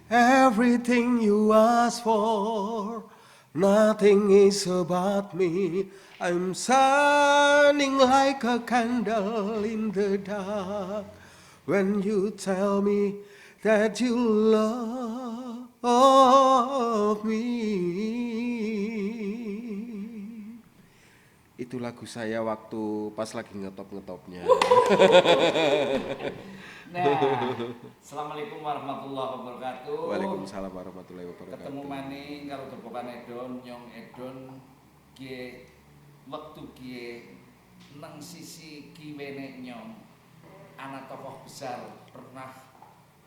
Everything you ask for, nothing is about me. I'm shining like a candle in the dark. When you tell me that you love me. Itu lagu saya waktu pas lagi ngetop-ngetopnya. Nah, Assalamualaikum warahmatullahi wabarakatuh. Waalaikumsalam warahmatullahi wabarakatuh. Ketemu maning karo Depokan Edon, Nyong Edon kie wektu kie nang sisi kiwene Nyong. Anak tokoh besar pernah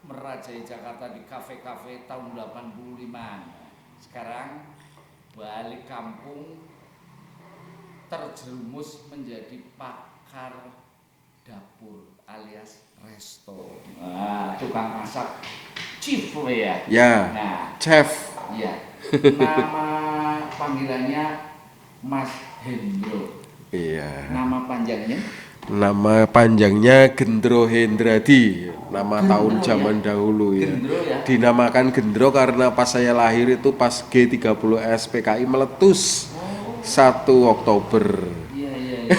merajai Jakarta di kafe-kafe tahun 85. Sekarang balik kampung terjerumus menjadi pakar dapur alias resto. Tukang masak chief ya. Ya, Nah, chef. ya. Nama panggilannya Mas Hendro. Iya. Nama panjangnya? Nama panjangnya Gendro Hendradi. Nama Gendro, tahun ya? zaman dahulu ya. Gendro ya. Dinamakan Gendro karena pas saya lahir itu pas G30S PKI meletus 1 Oktober. Iya, iya, iya.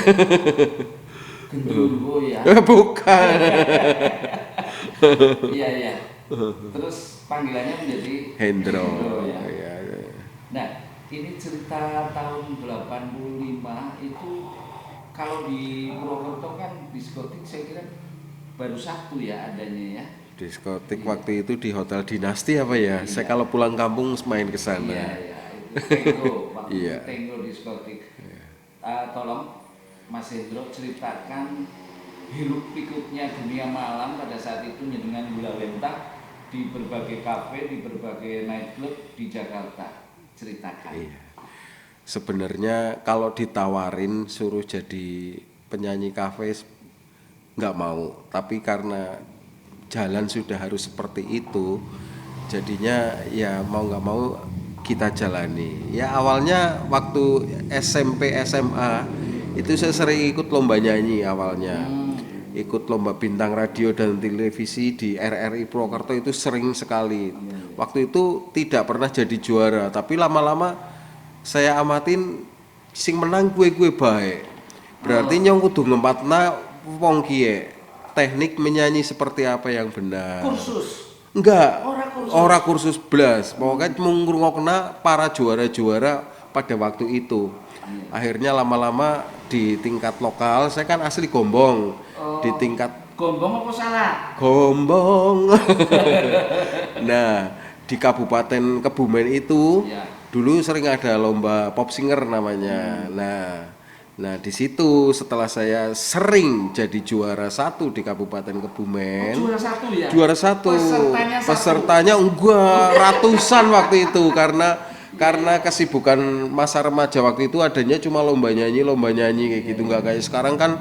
Gendruwo ya. Bukan. Iya, iya. Terus panggilannya menjadi Hendro. ya. Ya. Nah, ini cerita tahun 85 itu kalau di Purwokerto kan diskotik saya kira baru satu ya adanya ya. Diskotik Iya. waktu itu di Hotel Dinasti apa ya? Iya. Saya kalau pulang kampung main ke sana. Iya, iya. Itu Tango, waktu Iya. itu Tango diskotik. Tolong Mas Hendro ceritakan hiruk pikuknya dunia malam pada saat itu dengan gula lentah di berbagai kafe, di berbagai nightclub di Jakarta. Ceritakan. Iya. Sebenarnya kalau ditawarin suruh jadi penyanyi kafe nggak mau, tapi karena jalan sudah harus seperti itu, jadinya ya mau nggak mau kita jalani. Ya awalnya waktu SMP SMA itu saya sering ikut lomba nyanyi awalnya. Ikut lomba bintang radio dan televisi di RRI Purwokerto itu sering sekali. Waktu itu tidak pernah jadi juara, tapi lama-lama saya amatin sing menang kue-kue baik. Berarti nyong kudu ngempatna wong kiye. Teknik menyanyi seperti apa yang benar. Kursus. Enggak. Ora kursus. Ora kursus blas. Pokoknya mung ngrungokna para juara-juara pada waktu itu. Akhirnya lama-lama di tingkat lokal, saya kan asli Gombong. Di tingkat Gombong apa salah? Gombong. Nah, di Kabupaten Kebumen itu Ya. dulu sering ada lomba pop singer namanya. Nah di situ setelah saya sering jadi juara 1 di Kabupaten Kebumen. Juara satu ya? Juara 1. Pesertanya satu? Pesertanya enggak ratusan waktu itu karena kesibukan masa remaja waktu itu adanya cuma lomba nyanyi kayak gitu, nggak kayak sekarang kan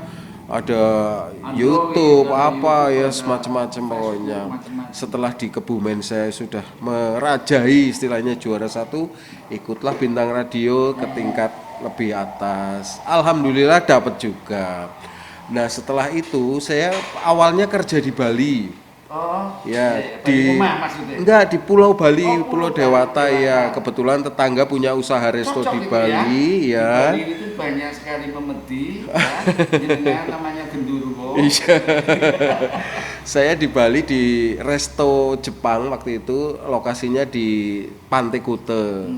ada Android, YouTube ada apa YouTube, ya ada semacam-macam pokoknya. macam-macam. Setelah di Kebumen saya sudah merajai istilahnya juara 1, ikutlah bintang radio ke tingkat lebih atas. Alhamdulillah dapat juga. Nah setelah itu saya awalnya kerja di Bali. Oh, Ya, Bali Rumah maksudnya? enggak di Pulau Bali, Oh, Pulau Pulau Dewata Bali. ya. Kebetulan tetangga punya usaha resto Cocok di itu Bali Di ya. Bali itu banyak sekali pemedi, ya. Jenengan namanya Gendruwo. Iya. Saya di Bali di resto Jepang waktu itu, lokasinya di Pantai Kute.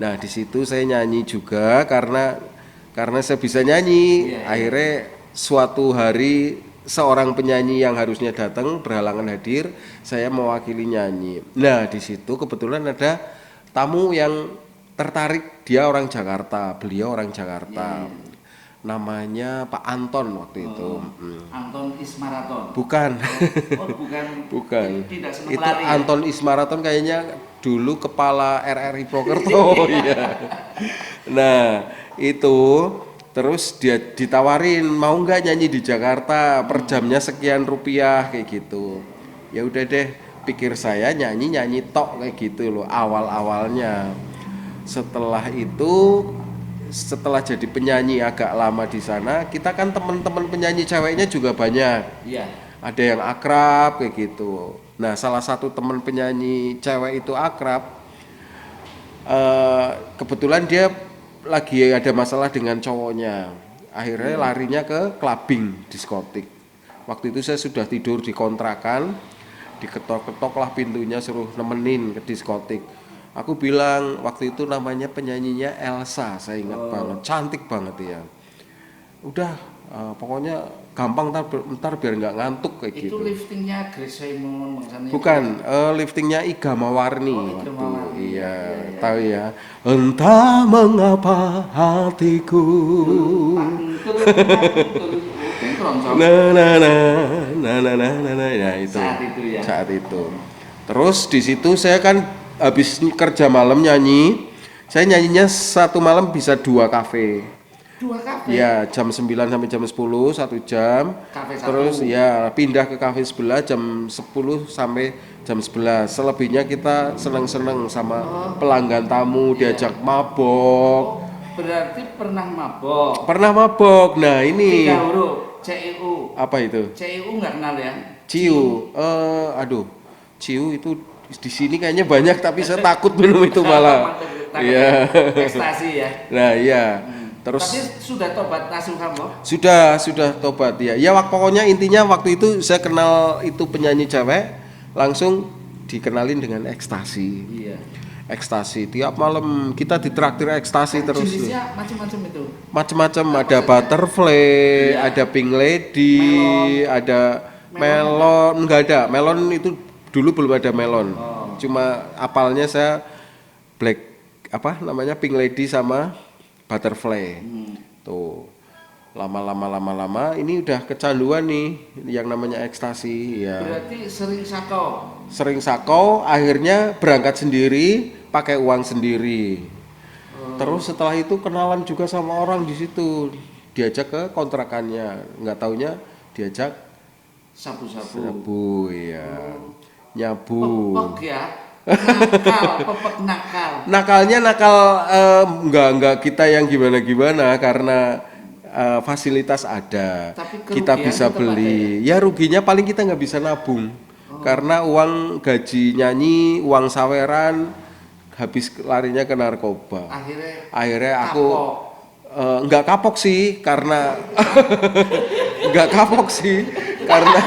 Nah, di situ saya nyanyi juga karena saya bisa nyanyi. Iya, iya. Akhirnya suatu hari seorang penyanyi yang harusnya datang berhalangan hadir, saya mewakili nyanyi. Nah, di situ kebetulan ada tamu yang tertarik, dia orang Jakarta, beliau orang Jakarta. Namanya Pak Anton waktu itu. Anton Ismaraton. Bukan. Oh, bukan. Bukan. Tidak senang Itu lari. Anton Ismaraton kayaknya dulu kepala RRI Purwokerto ya. Nah, itu terus dia ditawarin mau nggak nyanyi di Jakarta per jamnya sekian rupiah kayak gitu. Ya udah deh, pikir saya nyanyi tok kayak gitu loh awal-awalnya. Setelah itu setelah jadi penyanyi agak lama di sana, kita kan teman-teman penyanyi ceweknya juga banyak. Iya. Ada yang akrab kayak gitu. Nah, salah satu teman penyanyi cewek itu akrab. Kebetulan dia lagi ada masalah dengan cowoknya. Akhirnya larinya ke clubbing, diskotik. Waktu itu saya sudah tidur di kontrakan, diketok-ketok lah pintunya, suruh nemenin ke diskotik. Aku bilang waktu itu namanya penyanyinya Elsa, saya ingat banget, cantik banget ya. Udah, pokoknya gampang ntar biar nggak ngantuk kayak Itu gitu. liftingnya Grace Simon maksudnya. Bukan, liftingnya Iga Mawarni Oh, Iga waktu. Mawarni. Iya, Iya. tahu ya. Entah mengapa hatiku. Na na na na na na na na ya itu. Saat itu ya. Saat itu. Terus di situ saya kan habis kerja malam nyanyi. Saya nyanyinya satu malam bisa 2 kafe. 2 kafe. Ya, jam 9 sampai jam 10, 1 jam. Kafe satu. Terus ya pindah ke kafe sebelah jam 10 sampai jam 11. Selebihnya kita seneng-seneng sama pelanggan tamu, diajak mabok. Berarti pernah mabok. Pernah mabok. Nah, ini 3 huruf, CIU. apa itu? CIU nggak kenal ya? Ciu. Aduh. Ciu itu di sini kayaknya banyak tapi saya takut minum itu malah. Iya. Ekstasi ya. Nah, iya. Terus Tapi sudah tobat nasuhan loh. sudah tobat ya. Ya pokoknya intinya waktu itu saya kenal itu penyanyi cewek, langsung dikenalin dengan ekstasi. Iya. Ekstasi tiap malam kita ditraktir ekstasi Kan terus. jenisnya macam-macam itu. Macam-macam, ada butterfly, Iya. ada pink lady, ada melon, enggak ada. Melon itu dulu belum ada melon. Cuma apalnya saya black apa namanya pink lady sama butterfly. Tuh. Lama-lama ini udah kecanduan nih yang namanya ekstasi ya. Berarti sering sakau. Sering sakau, akhirnya berangkat sendiri, pakai uang sendiri. Terus setelah itu kenalan juga sama orang di situ, diajak ke kontrakannya, nggak taunya diajak Sabu-sabu. nyabu ya, nyabu. Pepek ya. Nakal, pepek nakal. Nakalnya nakal nggak kita yang gimana karena fasilitas ada, Tapi kita kerugian bisa tetap beli. Ya ruginya paling kita nggak bisa nabung, karena uang gaji nyanyi, uang saweran habis larinya ke narkoba. Akhirnya aku nggak kapok sih karena nggak kapok sih karena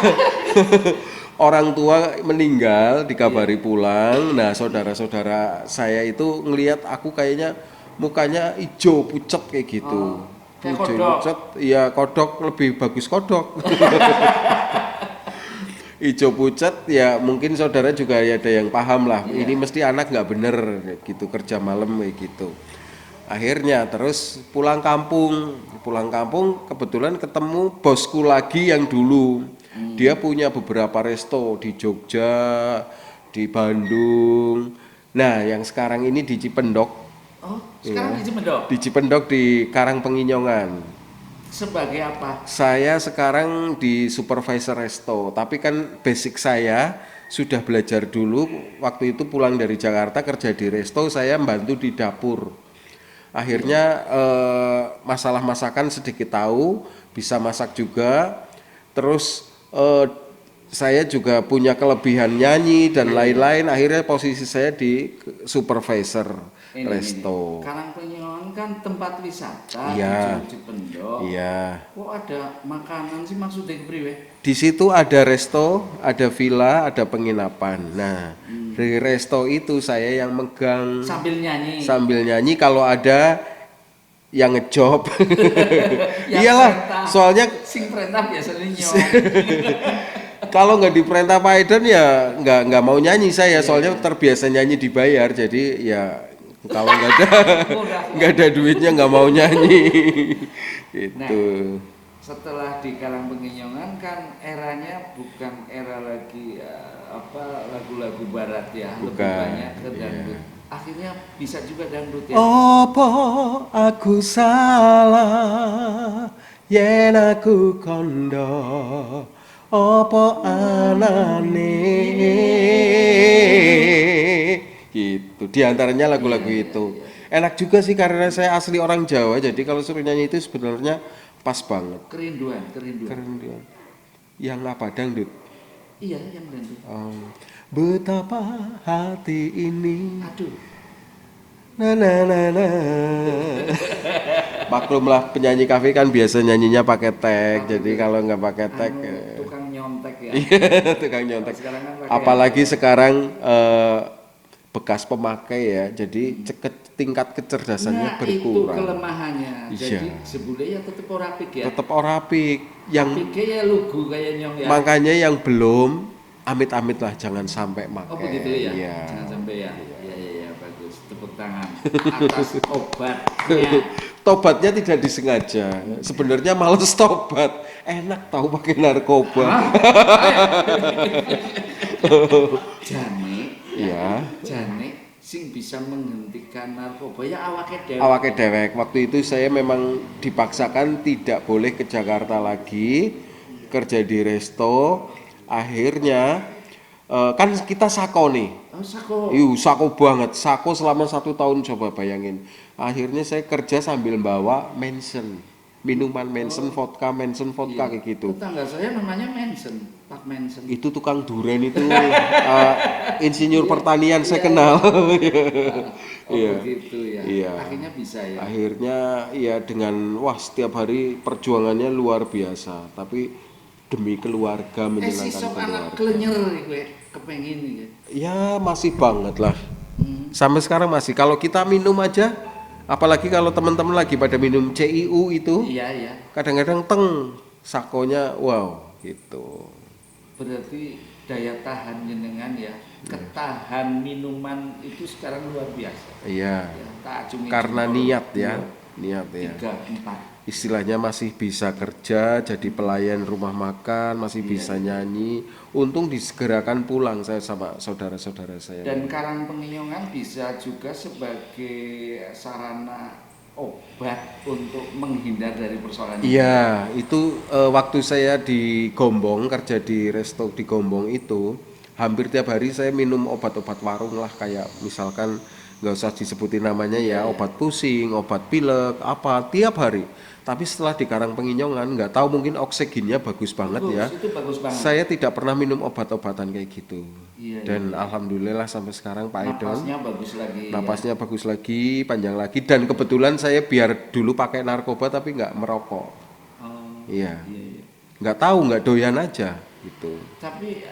orang tua meninggal dikabari pulang. Nah saudara-saudara saya itu ngelihat aku kayaknya mukanya hijau pucet kayak gitu. Kayak Hijau kodok. pucet, ya kodok lebih bagus kodok. Ijo pucet ya mungkin saudara juga ada yang paham lah. Ini mesti anak nggak bener kayak gitu kerja malam kayak gitu. Akhirnya terus pulang kampung kebetulan ketemu bosku lagi yang dulu. Dia punya beberapa resto di Jogja, di Bandung. Nah yang sekarang ini di Cipendok. Oh, sekarang di Cipendok. Di Cipendok di Karangpenginjongan. Sebagai apa? Saya sekarang di supervisor resto, tapi kan basic saya sudah belajar dulu. Waktu itu pulang dari Jakarta kerja di resto, saya membantu di dapur. Akhirnya masalah masakan sedikit tahu, bisa masak juga. Terus saya juga punya kelebihan nyanyi dan lain-lain. Akhirnya posisi saya di supervisor resto. Karangpenyon kan tempat wisata Iya. di Cipendok. Iya. Kok ada makanan sih maksudnya kepriwe? Di situ ada resto, ada villa, ada penginapan. Nah, dari resto itu saya yang megang Sambil nyanyi. sambil nyanyi kalau ada yang ngejob. Yang Iyalah, perintah. soalnya Sing perintah biasanya nyong. kalau nggak diperintah Pak Eden ya nggak mau nyanyi saya. Soalnya terbiasa nyanyi dibayar, jadi ya kalau nggak ada duitnya nggak mau nyanyi. Itu. Setelah di Karangpenginyongan kan eranya bukan era lagi lagu-lagu barat ya, lebih Bukan, banyak ke dangdut. iya. Akhirnya bisa juga dangdut ya. Opo aku salah yen aku kondo opo anane gitu diantaranya lagu-lagu itu enak juga sih karena saya asli orang Jawa jadi kalau suruh nyanyi itu sebenarnya pas banget. Kerinduan. Keren dia. Yang apa dangdut? Iya, yang Lendu. Betapa hati ini. Aduh. Na na na na. Maklumlah penyanyi kafe kan biasa nyanyinya pakai tag. Jadi kalau nggak pakai tag Tukang nyontek ya. tukang nyontek. Sekarang kan pakai Apalagi sekarang bekas pemakai ya. Jadi tingkat kecerdasannya Nah, berkurang. itu kelemahannya. Iya. Jadi sebule ya tetep ora apik ya. Tetap ora apik. Yang Apike ya lugu kayak nyong ya. makanya yang belum amit-amit lah jangan sampai makai. Oh begitu ya. Iya. Jangan sampai ya. Iya bagus. Tepuk tangan atas obatnya. Tobatnya tidak disengaja. Sebenarnya males tobat. Enak tahu pakai narkoba. Jane Ya. Jane sing bisa menghentikan narkoba ya awake dhewe. Awake dewek. Waktu itu saya memang dipaksakan tidak boleh ke Jakarta lagi, kerja di resto. Akhirnya kan kita sako nih. Oh, sako. Sako banget. Sako selama 1 tahun coba bayangin. Akhirnya saya kerja sambil bawa Manson. Minuman Manson, vodka kayak gitu. Tetangga saya namanya Manson, Pak Manson. Itu tukang duren itu insinyur pertanian saya kenal. Begitu ya. Iya. Akhirnya bisa ya. Akhirnya ya dengan setiap hari perjuangannya luar biasa, tapi demi keluarga menyenangkan Sisok anak keluarga. klenyer gue kepengin gitu. Ya masih banget lah. Sampai sekarang masih. Kalau kita minum aja, apalagi kalau teman-teman lagi pada minum CIU itu, Iya. kadang-kadang sakonya wow gitu. Berarti daya tahan jenengan ya, ketahan minuman itu sekarang luar biasa. Iya. Ya, tak acungi Karena jempol. niat ya. Niat ya. 3, 4. Istilahnya masih bisa kerja jadi pelayan rumah makan, masih bisa nyanyi. Untung disegerakan pulang saya sama saudara-saudara saya. Dan karang penginyongan bisa juga sebagai sarana obat untuk menghindar dari persoalan ini. Iya, itu waktu saya di Gombong, kerja di resto di Gombong itu, hampir tiap hari saya minum obat-obat warung lah, kayak misalkan nggak usah disebutin namanya ya, obat pusing, obat pilek, apa tiap hari. Tapi setelah di Karang Penginyongan, nggak tahu mungkin oksigennya bagus banget ya. Itu bagus banget. Saya tidak pernah minum obat-obatan kayak gitu. Iya, Dan alhamdulillah sampai sekarang Pak Edon, napasnya bagus lagi. napasnya bagus lagi, panjang lagi. Dan kebetulan saya biar dulu pakai narkoba tapi nggak merokok. Oh, Iya. iya. Nggak tahu, nggak doyan aja gitu. Tapi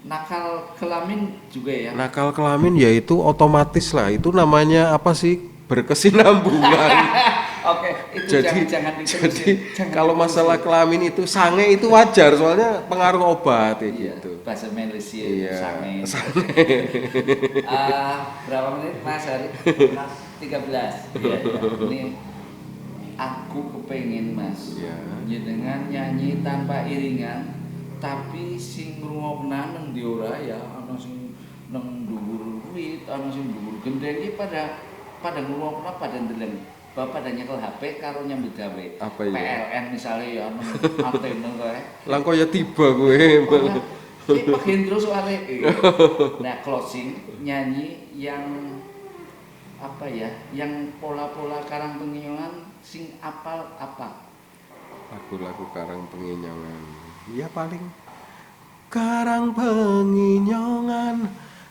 nakal kelamin juga ya. Nakal kelamin ya itu otomatis lah. Itu namanya apa sih? Berkesinambungan. Oke, itu jangan Jadi kalau masalah kelamin itu sange itu wajar soalnya pengaruh obat ya gitu. Bahasa Malaysia Iya. sange. Berapa menit Mas Hari? 13. Iya. Ini aku kepengen Mas. Iya. Dengan nyanyi tanpa iringan, tapi sing ngrungokna nang ndi ora ya, ana sing nang dhuwur wit, ana sing dhuwur gendeng iki pada ngrungokna pada ndeleng. Bapak dan nyekel HP karo nyambut gawe. Apa ya? PLN misalnya ya nang antena kae. Langkau ya tiba gue. Ini Pak Hendro soalnya. Nah, closing nyanyi yang apa ya? Yang pola-pola Karang Penginyongan sing apal apa? Lagu-lagu Karang Penginyongan. Ya paling Karang Penginyongan,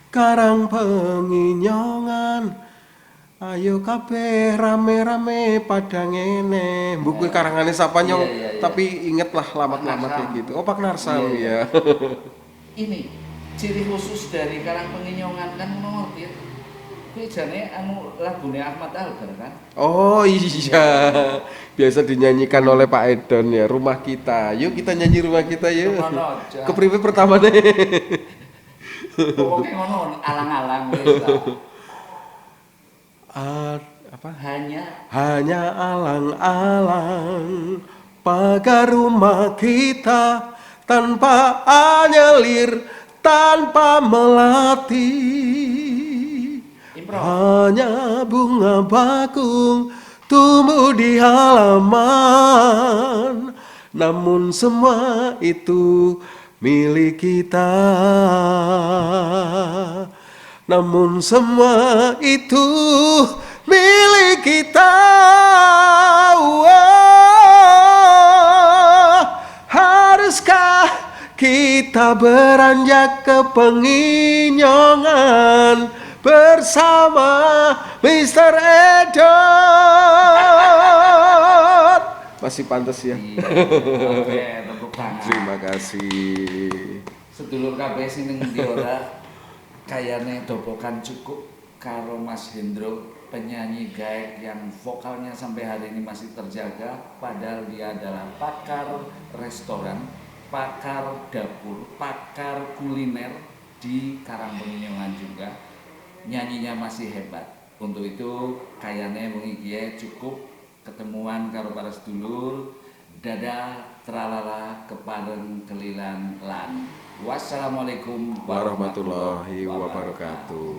Karang Penginyongan. Ayo kabeh rame-rame pada ngene. Buku karangane sapa nyong, Iya. tapi ingetlah lamat-lamat kayak gitu. Oh Pak Narsam ya. Ini ciri khusus dari Karang Penginyongan kan nomor ya. Kuwi jane lagune Ahmad Albar kan? Oh iya. Biasa dinyanyikan oleh Pak Edon ya, Rumah Kita. Yuk kita nyanyi Rumah Kita yuk. Kepriwe pertama deh. Pokoknya ngono alang-alang wis lah. Apa? Hanya alang-alang pagar rumah kita tanpa anyelir, tanpa melati. Hanya bunga bakung tumbuh di halaman, namun semua itu milik kita. Namun semua itu milik kita. Haruskah kita beranjak ke Penginyongan bersama Mr. Edot. Masih pantas ya. Iya, oke, tepuk tangan. Terima kasih. Sedulur kabeh sing ning ndi ora kayane dobokan cukup karo Mas Hendro, penyanyi gaek yang vokalnya sampai hari ini masih terjaga, padahal dia adalah pakar restoran, pakar dapur, pakar kuliner di Karangpenginyongan juga. Nyanyinya masih hebat. Untuk itu kayane wengi kiye cukup ketemuan karo para sedulur. Dadah tralala kepareng kelilan lan. Wassalamualaikum Warahmatullahi wabarakatuh.